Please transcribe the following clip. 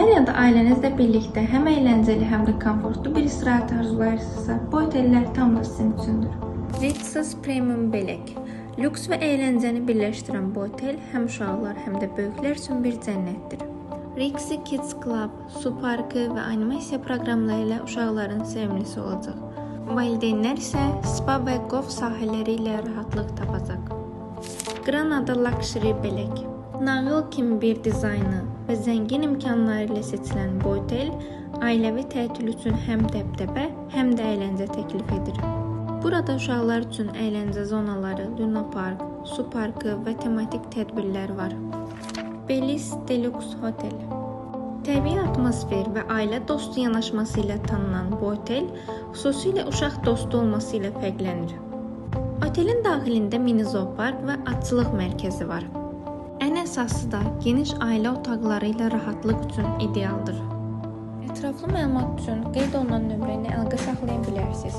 Özünüzlər ya da ailənizlə birlikdə həm əyləncəli, həm də komfortlu bir istirahət arzulayırsınızsa, bu otellər tam da sizin üçündür. Ritz's Premium Belek. Lüks və əyləncəni birləşdirən bu otel həm uşaqlar, həm də böyüklər üçün bir cənnətdir. Rixi Kids Club, su parkı və animasiya proqramları ilə uşaqların sevimlisi olacaq. Valideynlər isə spa və golf sahələri ilə rahatlıq tapacaq. Granada Luxury Belek. Nağıl kimi bir dizaynı və zəngin imkanları ilə seçilən bu otel ailəvi tətil üçün həm dəbdəbə, həm də əyləncə təklif edir. Burada uşaqlar üçün əyləncə zonaları, Luna Park, su parkı və tematik tədbirlər var. Belize Deluxe Hotel. Təbii atmosfer və ailə dostu yanaşması ilə tanınan bu otel xüsusilə uşaq dostu olması ilə fərqlənir. Otelin daxilində mini zoopark və atçılıq mərkəzi var. Ən əsası da geniş ailə otaqları ilə rahatlıq üçün idealdır. Ətraflı məlumat üçün qeyd olunan nömrəni əlaqə saxlaya bilərsiniz.